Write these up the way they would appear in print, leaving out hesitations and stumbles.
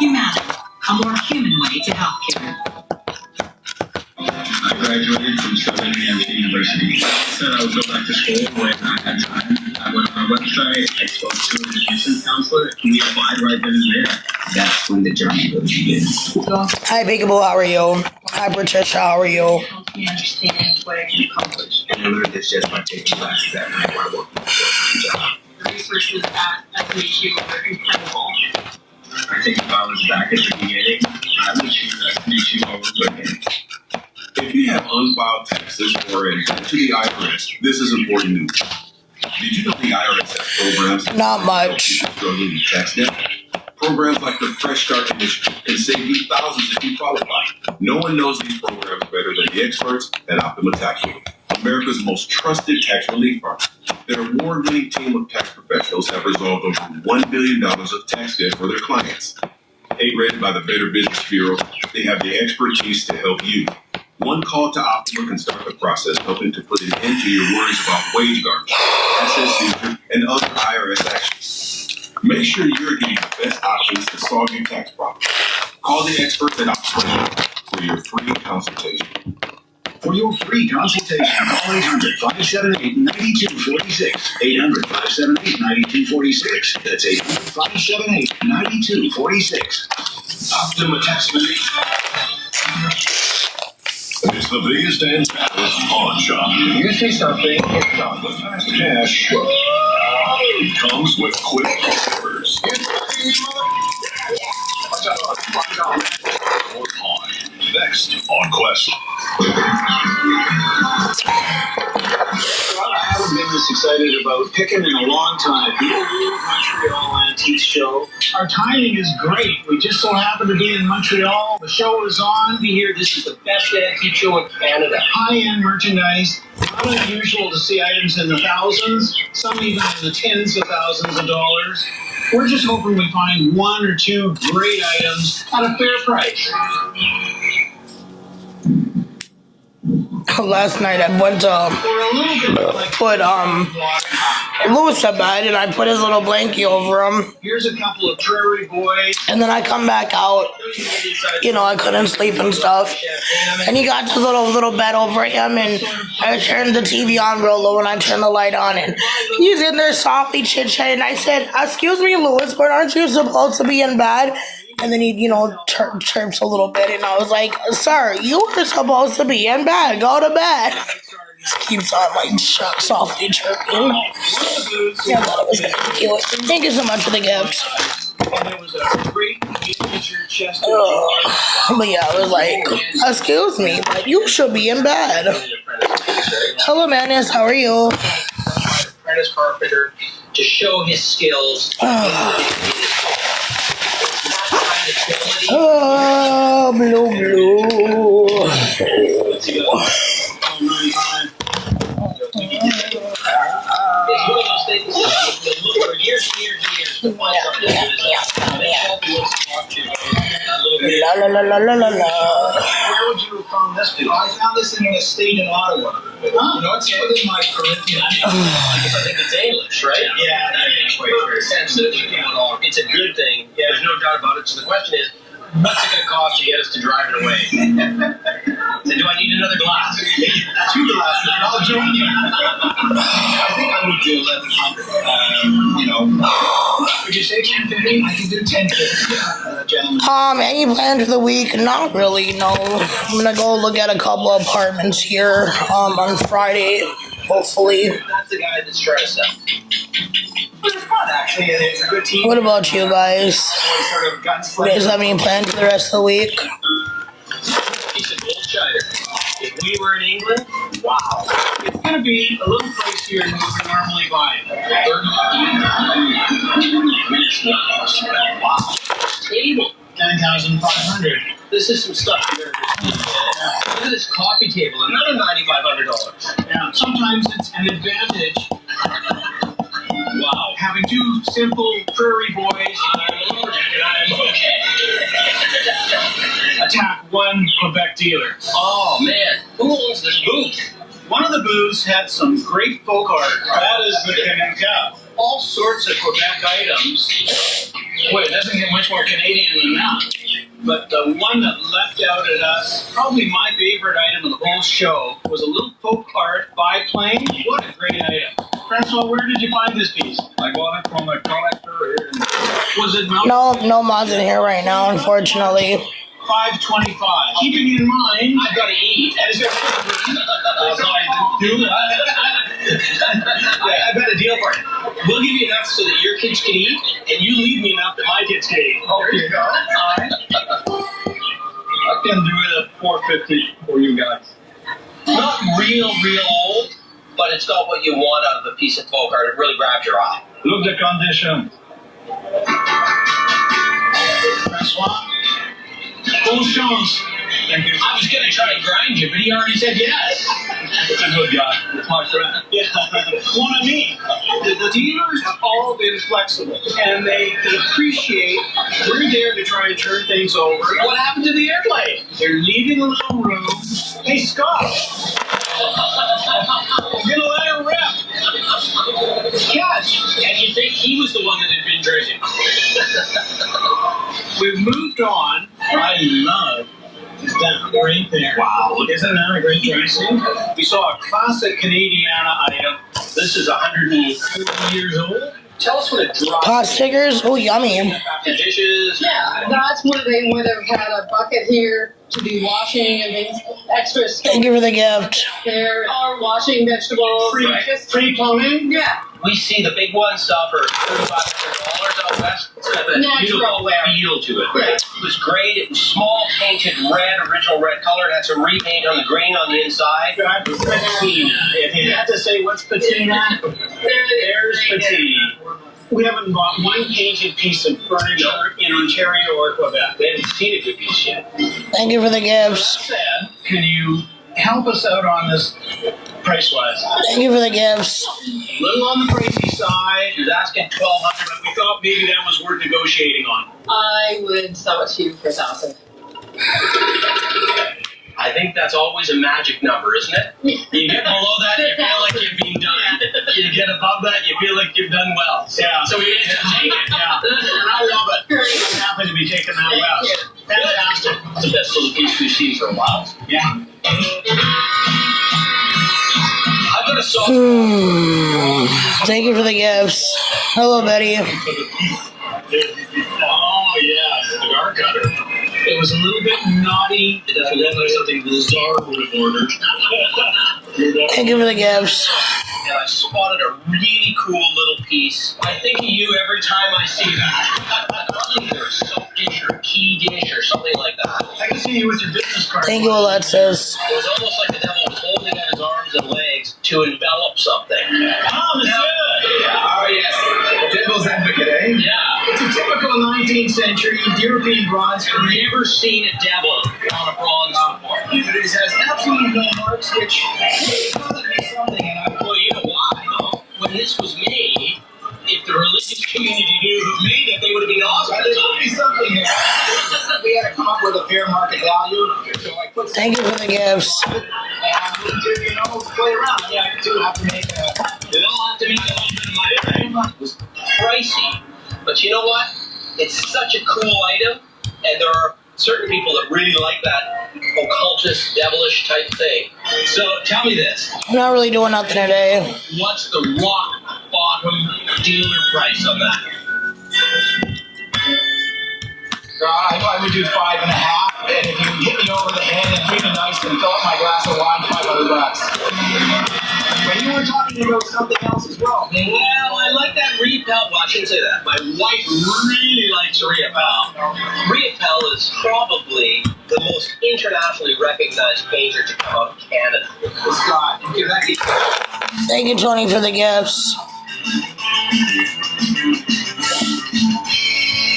Humana, a more human way to healthcare. I graduated from Southern Miami University. I said I would go back to school when I had time. I went on our website, I spoke to an admissions counselor, and we applied right then and there. That's when the journey really begins. Hi, Peekaboo, how are you? Hi, Patricia, how are you? Helps me understand what I can accomplish. And I learned this just by taking classes at night while I worked my full-time job. The resources at SMHU are incredible. I think if I was back at the beginning, I would choose SMHU over again. If you have unfiled taxes or a debt to the IRS, this is important news. Did you know the IRS has programs? Not much. Struggling with tax debt? Programs like the Fresh Start Initiative can save you thousands if you qualify. No one knows these programs better than the experts at Optima Tax Relief, America's most trusted tax relief firm. Their award-winning team of tax professionals have resolved over $1 billion of tax debt for their clients. 8-rated by the Better Business Bureau, they have the expertise to help you. One call to Optima can start the process, helping to put an end to your worries about wage garnishment, asset seizure, and other IRS actions. Make sure you're getting the best options to solve your tax problem. Call the experts at Optima for your free consultation. For your free consultation, call 800-578-9246. 800-578-9246. That's 800-578-9246. Optima Tax Relief. It's the biggest and fattest pawn shop. You see something, it's on the fast cash. It comes with quick offers. Or pawn. Next on Quest. I haven't been this excited about picking in a long time. The Montreal Antique Show. Our timing is great. We just so happen to be in Montreal. The show is on. We hear this is the best antique show in Canada. High-end merchandise. Not unusual to see items in the thousands, some even in the tens of thousands of dollars. We're just hoping we find one or two great items at a fair price. Last night I went to put Louis to bed, and I put his little blankie over him. Here's a couple of Prairie Boys. And then I come back out, I couldn't sleep and stuff. And he got his little bed over him, and I turned the TV on real low, and I turned the light on, and he's in there softly chit-chatting. I said, "Excuse me, Louis, but aren't you supposed to be in bed?" And then he, chirps a little bit, and I was like, "Sir, you were supposed to be in bed. Go to bed." Just keeps on softly chirping. Yeah, I thought it was kind of cute. Thank you so much for the gift. But yeah, I was like, "Excuse me, but you should be in bed." Hello, Manis, how are you? Apprentice carpenter to show his skills. Oh, blue. It's one of those things that you look for years and years and years to find something that is La. Where would you have found this? I found this in an estate in Ottawa. It's within my curriculum. I think it's English, right? Yeah, that makes very sense. It's a good thing. There's no doubt about it. So the question is, what's it going to cost to get us to drive it away? So do I need another glass? 2 glasses. I'll join you. I think I would do 1,100. Would you say 1050? I can do 1050. Gentlemen. Any plans for the week? Not really, no. I'm gonna go look at a couple of apartments here, on Friday, hopefully. That's the guy that's trying to sell. It's fun, actually, and it's a good team. What about you guys? Sort of You guys have any plans for the rest of the week? Piece of Goldshire. If we were in England, wow. It's going to be a little pricier than we would normally buy. Wow. Table. 9,500. This is some stuff you better do. Look at this coffee table. Another $9,500. Yeah, sometimes it's an advantage. Wow. Having two simple Prairie Boys I'm okay. attack one Quebec dealer. Oh, man. Who owns this booth? One of the booths had some great folk art. That is the Canning Cow. all sorts of Quebec items. Boy, it doesn't get much more Canadian than that. But the one that leapt out at us, probably my favorite item of the whole show, was a little folk art biplane. What a great item. Francois, where did you find this piece? I got it from a collector here in Was it Mount No mods in here right now, unfortunately. 525? Keeping in mind, I've got to eat. And it's got do I got a deal for you. We'll give you enough so that your kids can eat, and you leave me enough that my kids can eat. There you go. All right. I can do it at $4.50 for you guys. Not real old, but it's got what you want out of a piece of folk art. It really grabs your eye. Look the condition. Francois, full shows. Thank you. I was going to try and grind you, but he already said yes. It's a good guy. It's my friend. Yeah, one of me. The dealers have all been flexible, and they can appreciate we're there to try and turn things over. What happened to the airplane? They're leaving a little room. Hey, Scott, you're gonna let her rip. Yes, And you think he was the one that had been drinking? we've moved on. I love that right there. Wow, isn't that a great dressing? We saw a classic Canadiana item. This is 130 years old. Tell us what a drop Pot stickers? Oh, yummy. the dishes. Yeah, that's where they would have had a bucket here to be washing and things, extra stuff Thank you for the gift. there, or washing vegetables. Free plumbing? Yeah, We see the big ones sell for $3,500 out west. It's got that Natural beautiful wear. feel to it. Right. It was great. It was small, painted red, original red color. It had some repaint on the green on the inside. Got patina. If you had to say what's patina, there's patina. We haven't bought one painted piece of furniture in Ontario or Quebec. We haven't seen a good piece yet. Thank you for the gifts. That said, can you help us out on this price-wise? Thank you for the gifts. A little on the pricey side. He was asking $1,200. But we thought maybe that was worth negotiating on. I would sell it to you for 1,000. I think that's always a magic number, isn't it? You get below that, you feel like you've been done. You get above that, you feel like you've done well. Yeah. So we need to take it. Yeah. And I love it. I'm happy to be taking that well. Fantastic. It's the best little piece we've seen for a while. Yeah. I've got a soft Thank you for the gifts. Hello, Betty. Oh, yeah. The cigar cutter. It was a little bit naughty. It doesn't look like something bizarre would have ordered. Thank you for the gifts. And I spotted a really cool little piece. I think of you every time I see that. Probably either a soap dish or a key dish or something like that. I can see you with your business card. Thank you, Alexis. It was almost like the devil was holding out his arms and legs to envelop something. Ah, monsieur. Oh, yes. Devil's advocate, eh? Yeah. It's a typical 19th century European bronze. I've never seen a devil on a bronze before. It has absolutely no marks, which doesn't be something. And I Well, you know why, though? When this was made, if the religious community knew who made it, they would have been awesome at the there's got to be time. something here. We had to come up with a fair market value, so I put Thank you for the gifts. and to play around. Yeah, I do have to make a. They all have to make a little bit of money. It was pricey, but you know what? It's such a cool item, and there are certain people that really like that occultist, devilish type thing. So tell me this: I'm not really doing nothing today. what's the rock bottom dealer price on that? I would do 5.5, and if you hit me over the head and treat me nice and fill up my glass of wine, $500. But you were talking about something else as well. Well, I like that Repel. Well, I shouldn't say that. My wife really likes Repel. Repel is probably the most internationally recognized painter to come out of Canada. Scott, give that to Thank you, Tony, for the gifts.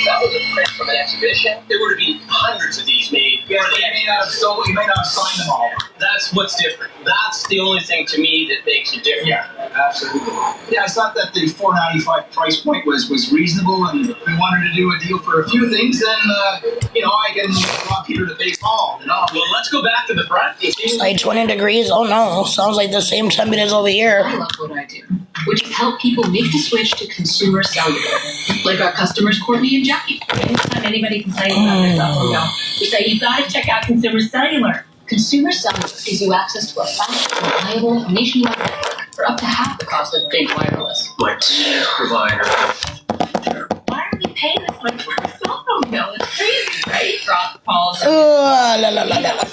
That was a print from an exhibition. There would have been hundreds of these made. Yeah, you may not have sold, you may not have signed them all. That's what's different. That's the only thing to me that makes it different. Yeah. absolutely. Yeah, I thought that the $4.95 price point was reasonable, and if we wanted to do a deal for a few things, then I can walk here to Base Hall. Well, let's go back to the front. It's like 20 degrees. Oh no, sounds like the same temperature over here. I love what I do, which is help people make the switch to consumer cellular, like our customers Courtney and Jackie. Anytime anybody complains about their cell phone bill, we say you've got to check out Consumer Cellular. Consumer cellular gives you access to a fast, reliable, nationwide network for up to half the cost of big wireless. My provider. Why are we paying this much for a cell phone bill? It's crazy, right? Drop calls. La la la la la la.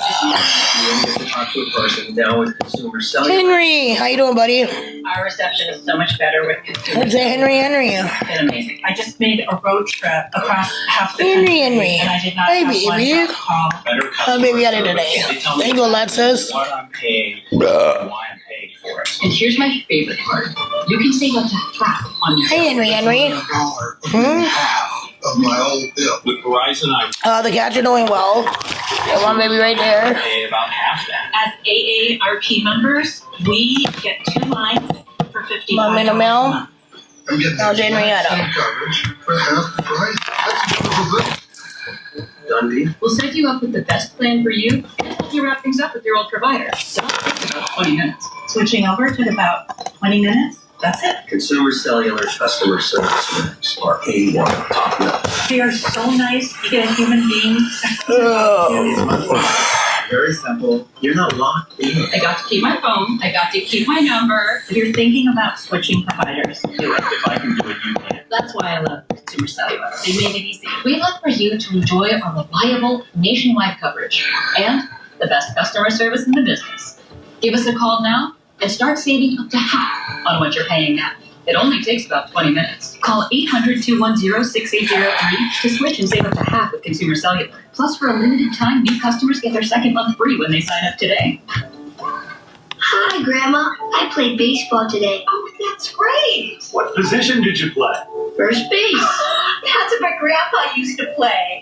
You get to talk to a person now with Consumer Cellular. Henry, how you doing, buddy? Our reception is so much better with Consumer. It's Henry. It's been amazing. I just made a road trip across half the Henry, country, and I did not Hey, have one baby. drop call. Better Oh, baby, got it today. Thank you, Alexis. What I'm paying, why I'm paying for it. And here's my favorite part. You can save up to half on your Hey, Henry. Of my old bill. With Verizon, I The cats are doing well. Got one baby right there. pay about half that. As AARP members, we get 2 lines for $55 Mom in the a mail? month. I'm getting Oh, Jane Rihanna. coverage for half the price. That's a beautiful thing. Dundee. We'll set you up with the best plan for you and help you wrap things up with your old provider. Don't take about 20 minutes. Switching over took about 20 minutes. That's it. Consumer Cellular customer service minutes are A1 top notch. They are so nice. You get a human being. Very simple. You're not locked in. I got to keep my phone. I got to keep my number. If you're thinking about switching providers, You're right. If I can do it, you can. that's why I love Consumer Cellular. They made it easy. We'd love for you to enjoy our reliable nationwide coverage and the best customer service in the business. Give us a call now and start saving up to half on what you're paying now. It only takes about 20 minutes. Call 800-210-6803 to switch and save up to half with Consumer Cellular. Plus, for a limited time, new customers get their second month free when they sign up today. Hi, Grandma. I played baseball today. Oh, that's great. What position did you play? First base. That's what my grandpa used to play.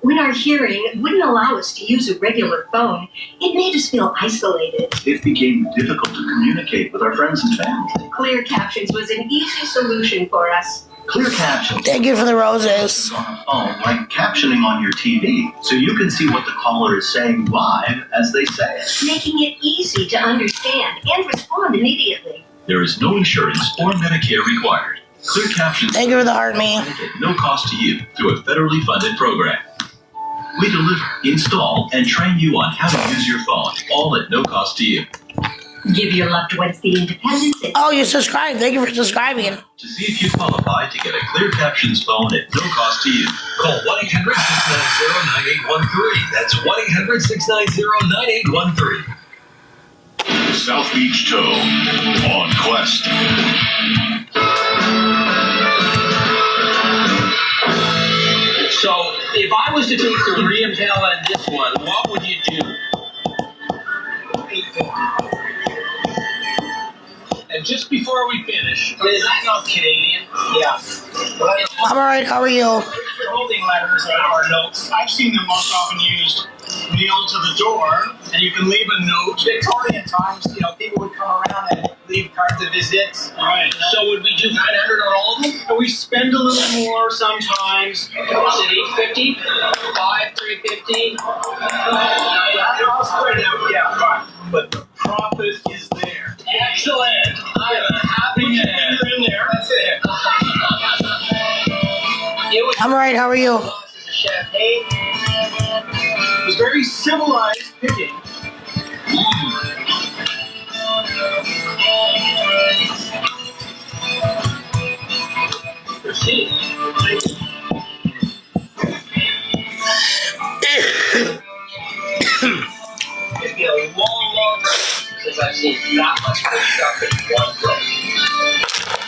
When our hearing wouldn't allow us to use a regular phone, it made us feel isolated. It became difficult to communicate with our friends and family. Clear Captions was an easy solution for us. Clear captions Thank you for the roses. on a phone, like captioning on your TV, so you can see what the caller is saying live as they say it. Making it easy to understand and respond immediately. There is no insurance or Medicare required. Clear captions Thank you for the heart, me. at no cost to you through a federally funded program. We deliver, install, and train you on how to use your phone, all at no cost to you. Give your loved ones the independence and Oh, you subscribed. Thank you for subscribing. To see if you qualify to get a Clear Captions phone at no cost to you, Call 1-800-690-9813. That's 1-800-690-9813. South Beach Tow on Quest. So, if I was to take the Reimpel and this one, what would you do? And just before we finish, is that not Canadian? Yeah. I'm alright. How are you? Holding letters or notes. I've seen them most often used nailed to the door, and you can leave a note. Victorian times, people would come around and leave cards of visits. Right. So would we do 900 on all of them? And we spend a little more sometimes. Is it 850? 350? Yeah, fine. But the profit is there. Excellent. I'm happy to have You're in there. That's it. It was I'm alright. How are you? glasses of champagne. It was very civilized picking. Proceed. It'd be a long time since I've seen that much good stuff in one place.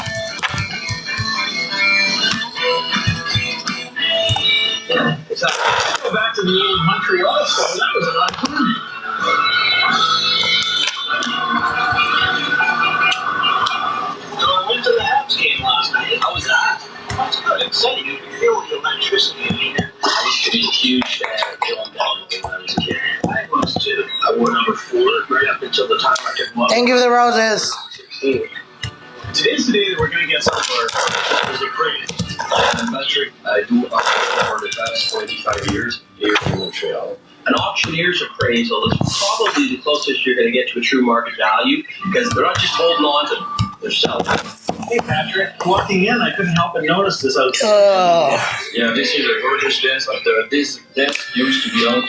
It's like, go back to the old Montreal store. That was a lot of fun. So I went to the Habs game last night. How was that? That's good. Exciting. You can feel the electricity in here. I used to be a huge fan of Dylan Donovan when I was a kid. I was too. I wore number 4 right up until the time I took him off. Thank you for the roses. 16. 25 years here in Montreal. An auctioneer's appraisal is probably the closest you're going to get to a true market value because they're not just holding on to them, they're selling. Hey Patrick, walking in, I couldn't help but notice this outside. Yeah, this is a gorgeous desk. This desk used to be out in